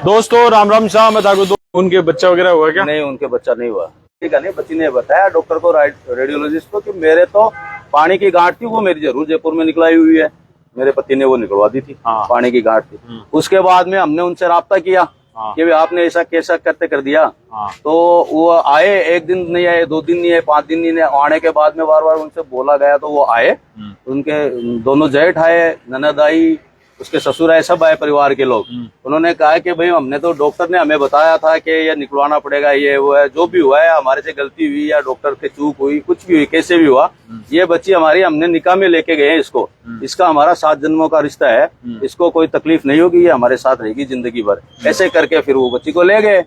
दोस्तों राम राम शाह। मैं ताको उनके बच्चा वगैरह हुआ क्या? नहीं, उनके बच्चा नहीं हुआ। ठीक है, नहीं, बच्ची ने बताया डॉक्टर को, रेडियोलॉजिस्ट को, कि मेरे तो पानी की गांठ थी, वो मेरी जरूर जयपुर में निकलाई हुई है। मेरे पति ने वो निकलवा दी थी। हाँ। पानी की गांठ थी। उसके बाद में हमने उनसे राब्ता किया। हाँ। कि आपने ऐसा कैसा करते कर दिया। हाँ। तो वो आए, एक दिन नहीं आए, 2 दिन नहीं आए, 5 दिन नहीं आए। आने के बाद में बार बार उनसे बोला गया तो वो आए। उनके दोनों जेठ आए, ननद आई, उसके ससुर आए, सब आए परिवार के लोग। उन्होंने कहा कि भाई हमने तो, डॉक्टर ने हमें बताया था कि ये निकलवाना पड़ेगा, ये वो है, जो भी हुआ है हमारे से गलती हुई या डॉक्टर से चूक हुई, कुछ भी हुई, कैसे भी हुआ, ये बच्ची हमारी, हमने निकाह में लेके गए हैं इसको। इसका हमारा 7 जन्मों का रिश्ता है, इसको कोई तकलीफ नहीं होगी, ये हमारे साथ रहेगी जिंदगी भर। ऐसे करके फिर वो बच्ची को ले गए।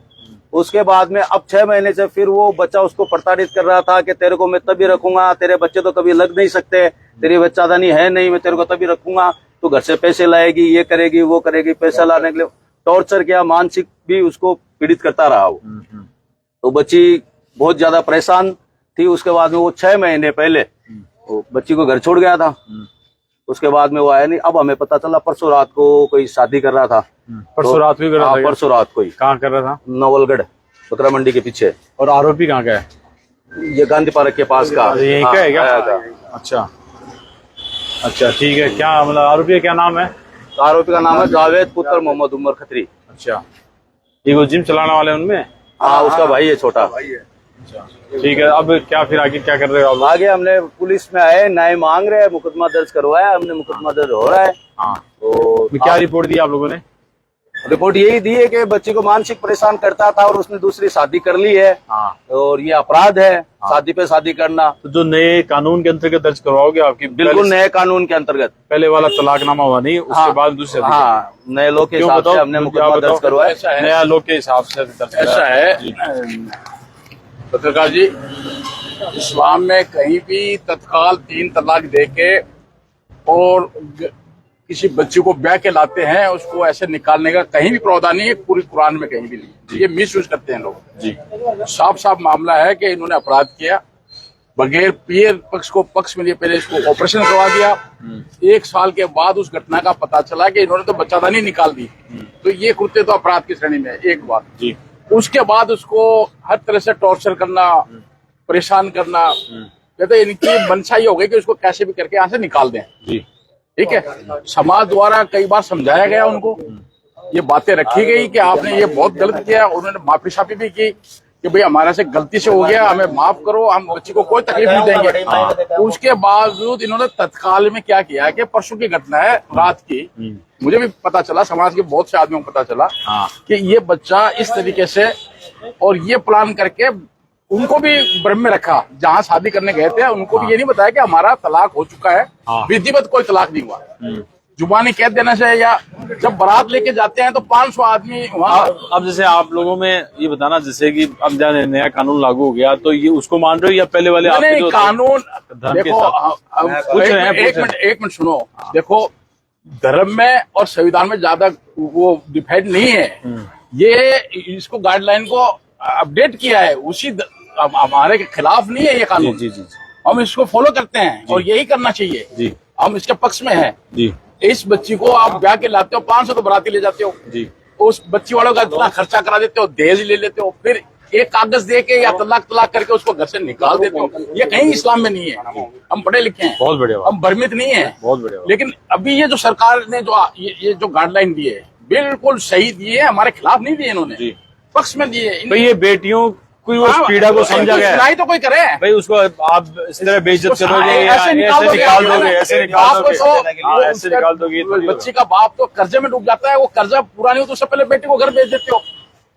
उसके बाद में अब 6 महीने से फिर वो बच्चा उसको प्रताड़ित कर रहा था कि तेरे को मैं तभी रखूंगा, तेरे बच्चे तो कभी लग नहीं सकते, तेरी बच्चादानी है नहीं, मैं तेरे को तभी रखूंगा, तो घर से पैसे लाएगी, ये करेगी, वो करेगी। पैसा लाने के लिए टॉर्चर किया, मानसिक भी उसको पीड़ित करता रहा वो। तो बच्ची बहुत ज्यादा परेशान थी। उसके बाद में वो 6 महीने पहले वो बच्ची को घर छोड़ गया था। उसके बाद में वो आया नहीं। अब हमें पता चला परसों रात को कोई शादी कर रहा था। परसों रात को कर रहा था? परसों रात को ही। कहाँ कर रहा था? नवलगढ़, बकरा मंडी के पीछे। और आरोपी कहाँ का है? ये गांधी पार्क के पास का। यही का है क्या? अच्छा अच्छा, ठीक है। क्या मतलब आरोपी का क्या नाम है? आरोपी का नाम है जावेद पुत्र मोहम्मद उमर खत्री। अच्छा, ये वो जिम चलाने वाले उनमें? हाँ, उसका भाई है, छोटा। अच्छा, ठीक है। अब क्या फिर आगे क्या कर रहे हो आप? आगे हमने पुलिस में आए, न्याय मांग रहे हैं, मुकदमा दर्ज करवाया हमने, मुकदमा दर्ज हो रहा है। हाँ। तो क्या रिपोर्ट दी आप लोगों ने? रिपोर्ट यही दी है कि बच्ची को मानसिक परेशान करता था और उसने दूसरी शादी कर ली है। हाँ। और ये अपराध है। हाँ। शादी पे शादी करना। तो जो नए कानून के अंतर्गत दर्ज करवाओगे आपकी? बिल्कुल नए कानून के अंतर्गत। पहले वाला तलाकनामा हुआ नहीं, उसके बाद दूसरे? हाँ, नए लोग के हिसाब से हमने मुकदमा दर्ज करवाया। नया लोग के हिसाब से ऐसा है पत्रकार जी, इस्लाम में कहीं भी तत्काल 3 तलाक देके और किसी बच्चे को ब्याह के लाते हैं, उसको ऐसे निकालने का कहीं भी प्रावधान नहीं है, पूरी कुरान में कहीं भी नहीं। ये मिस यूज करते हैं लोग जी। साफ साफ मामला है कि इन्होंने अपराध किया, बगैर पीर पक्ष को पक्ष में लिए पहले इसको ऑपरेशन करवा दिया। 1 साल के बाद उस घटना का पता चला कि इन्होंने तो बच्चादानी निकाल दी। तो ये कृत्य तो अपराध की श्रेणी में है, एक बात जी। उसके बाद उसको हर तरह से टॉर्चर करना, परेशान करना, कहते इनकी मंशा ये हो गई कि उसको कैसे भी करके यहाँ से निकाल दें जी। ठीक है, समाज द्वारा कई बार समझाया गया उनको, ये बातें रखी गई कि आपने ये बहुत गलत किया। उन्होंने माफी शाफी भी की कि भाई हमारे से गलती से हो गया, हमें माफ करो, हम बच्ची को कोई तकलीफ नहीं देंगे। उसके बावजूद इन्होंने तत्काल में क्या किया कि परसों की घटना है, रात की, मुझे भी पता चला, समाज के बहुत से आदमियों को पता चला कि ये बच्चा इस तरीके से, और ये प्लान करके उनको भी भ्रम में रखा। जहाँ शादी करने गए थे उनको भी ये नहीं बताया कि हमारा तलाक हो चुका है। विधिवत कोई तलाक नहीं हुआ, जुबानी कह देना चाहिए। या जब बारात लेके जाते हैं तो 500 आदमी वहाँ। अब जैसे आप लोगों में ये बताना, जैसे कि अब जाने नया कानून लागू हो गया, तो ये उसको मान रहे हो या पहले वाले? नहीं, कानून देखो, एक मिनट सुनो। देखो, धर्म में और संविधान में ज्यादा वो डिफाइड नहीं है। ये इसको गाइडलाइन को अपडेट किया है, उसी हमारे के खिलाफ नहीं है ये कानून जी। हम इसको फॉलो करते हैं और यही करना चाहिए जी। हम इसके पक्ष में हैं जी। इस बच्ची को आप ब्याह के लाते हो, 500 तो बराती ले जाते हो जी। उस बच्ची वालों का इतना खर्चा करा देते हो, दहेज ले लेते हो, फिर एक कागज दे के या तलाक करके उसको घर से निकाल देते हो। ये कहीं इस्लाम में नहीं है। हम पढ़े लिखे हैं, बहुत बढ़िया, हम भ्रमित नहीं है, बहुत बढ़िया। लेकिन अभी ये जो सरकार ने जो ये जो गाइडलाइन दी है, बिल्कुल सही दिए, हमारे खिलाफ नहीं दिए इन्होंने, पक्ष में दिए। भाई ये बेटियों कोई उस पीड़ा को समझा गया है तो कोई करे भाई, उसको आप इस तरह बेइज्जत करोगे, ऐसे निकाल दोगे। बच्ची का बाप तो कर्जे में डूब जाता है, वो कर्जा पूरा नहीं हो तो उससे पहले बेटी को घर भेज देते हो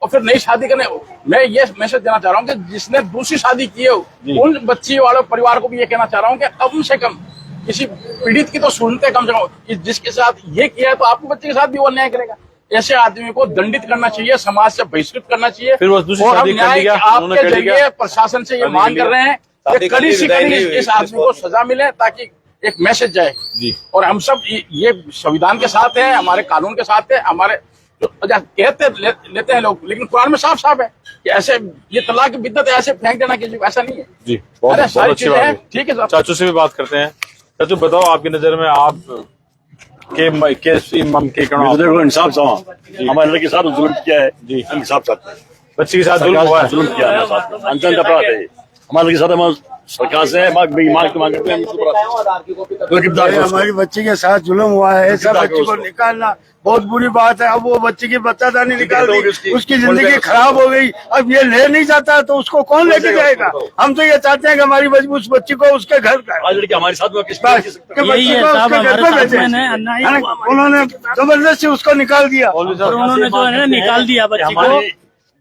और फिर नई शादी करने। मैं ये मैसेज देना चाह रहा हूँ कि जिसने दूसरी शादी की है उन बच्ची वाले परिवार को भी ये कहना चाह रहा हूँ कि कम से कम किसी पीड़ित की तो सुनते, कम से कम जिसके साथ ये किया है तो आपके बच्चे के साथ भी वो अन्याय करेगा। ऐसे आदमी को दंडित करना चाहिए, समाज से बहिष्कृत करना चाहिए। फिर वो दूसरी और हम शादी कर न्याय लिया, आपके जरिए प्रशासन से ये मांग कर रहे हैं कि कड़ी से कड़ी इस आदमी को सजा मिले, ताकि एक मैसेज जाए जी। और हम सब ये संविधान के साथ है, हमारे कानून के साथ है, हमारे जो कहते लेते हैं लोग, लेकिन कुरान में साफ साफ है कि ऐसे ये तलाक की बिद्दत ऐसे फेंक देना किसी को, ऐसा नहीं है जी। बहुत अच्छी बात है। ठीक है, चाचू से भी बात करते हैं। चाचू बताओ, आपकी नजर में आप देखो इंसाफ चाह हमारे लड़के के साथ जुल्म किया है जी, हम इंसाफ चाहते हैं। बच्ची के साथ जुल्म हुआ है। जुल्म किया हमारे साथ, अनजान अपराध है ये। हमारे लड़के के साथ हम सरकार से मांग की मांग करते हैं, हमारी बच्ची के साथ जुल्म हुआ है, ऐसा बच्ची को निकालना बहुत बुरी बात है। अब वो बच्ची की बच्चादानी निकाल दी, उसकी जिंदगी खराब हो गई। अब ये ले नहीं जाता तो उसको कौन लेके जाएगा? हम तो ये चाहते हैं कि हमारी उस बच्ची को उसके घर का हमारे साथ में उन्होंने जबरदस्ती उसको निकाल दिया, उन्होंने जो है निकाल दिया बच्ची को।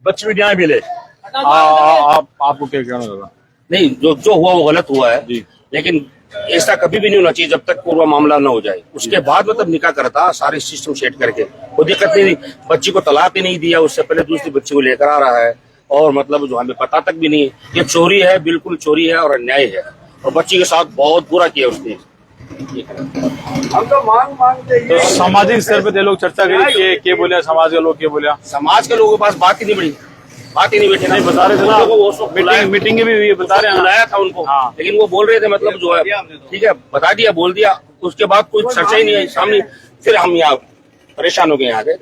बच्ची में न्याय मिले। आपको क्या कहना होगा? नहीं, जो हुआ वो गलत हुआ है, लेकिन ऐसा कभी भी नहीं होना चाहिए जब तक पूरा मामला न हो जाए। उसके बाद मतलब निकाह करता सारे सिस्टम सेट करके, कोई दिक्कत नहीं। बच्ची को तलाक ही नहीं दिया, उससे पहले दूसरी बच्ची को लेकर आ रहा है और मतलब जो हमें पता तक भी नहीं। ये चोरी है, बिल्कुल चोरी है और अन्याय है, और बच्ची के साथ बहुत बुरा किया उसने। हम तो मांगते तो सामाजिक स्तर पे लोग चर्चा करी के बोले, समाज के लोग क्या बोले? समाज के लोगों के पास बात ही नहीं बैठी नहीं बता रहे थे ना, मीटिंग भी हुई, बता रहे हैं, बुलाया था उनको। हाँ। लेकिन वो बोल रहे थे मतलब जो है ठीक है बता दिया, बोल दिया, उसके बाद कोई चर्चा ही नहीं आई सामने। फिर हम यहाँ परेशान हो गए आ गए।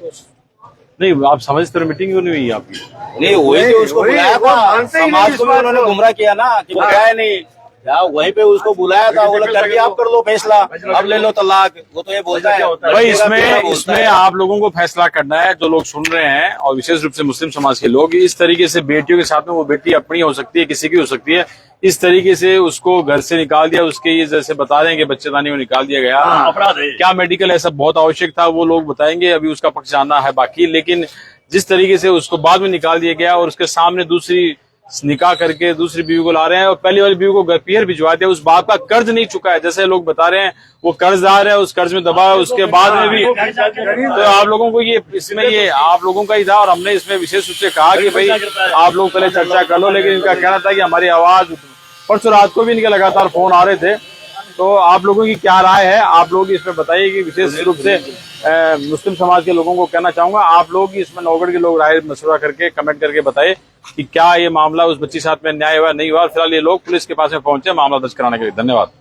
नहीं, आप समझ स्तर मीटिंग क्यों नहीं हुई आपकी? नहीं हुई थी, उसको बुलाया था, समाज को भी उन्होंने गुमराह किया ना कि बुलाया नहीं, वहीं पे उसको बुलाया था। वो लोग कर दिया, आप कर लो फैसला, अब ले लो तलाक। वो तो ये बोलता है भाई इसमें आप लोगों को फैसला करना है, जो लोग सुन रहे हैं और विशेष रूप से मुस्लिम समाज के लोग। इस तरीके से बेटियों के साथ में, वो बेटी अपनी हो सकती है, किसी की हो सकती है, इस तरीके से उसको घर से निकाल दिया, उसके ये जैसे बता रहे हैं कि बच्चेदानी को निकाल दिया गया, अपराध है। क्या मेडिकल ऐसा बहुत आवश्यक था, वो लोग बताएंगे, अभी उसका पक्ष जानना है बाकी। लेकिन जिस तरीके से उसको बाद में निकाल दिया गया और उसके सामने दूसरी निकाह करके दूसरी बीवी को ला रहे हैं और पहली वाली बीवी को घर पीहर भिजवा दिया, उस बात का कर्ज नहीं चुका है, जैसे लोग बता रहे हैं वो कर्जदार है, उस कर्ज में दबा है, उसके बाद में भी। तो आप लोगों को ये इसमें ये आप लोगों का ही था और हमने इसमें विशेष रूप से कहा कि भाई आप लोग पहले चर्चा कर लो। लेकिन इनका कहना था कि हमारी आवाज, परसों रात को भी इनके लगातार फोन आ रहे थे। तो आप लोगों की क्या राय है, आप लोग इसमें बताइए कि विशेष रूप से मुस्लिम समाज के लोगों को कहना चाहूंगा, आप लोग इसमें नौगढ़ के लोग राय मशवरा करके कमेंट करके बताइए कि क्या ये मामला उस बच्ची साथ में न्याय हुआ नहीं हुआ। फिलहाल ये लोग पुलिस के पास में पहुंचे मामला दर्ज कराने के लिए। धन्यवाद।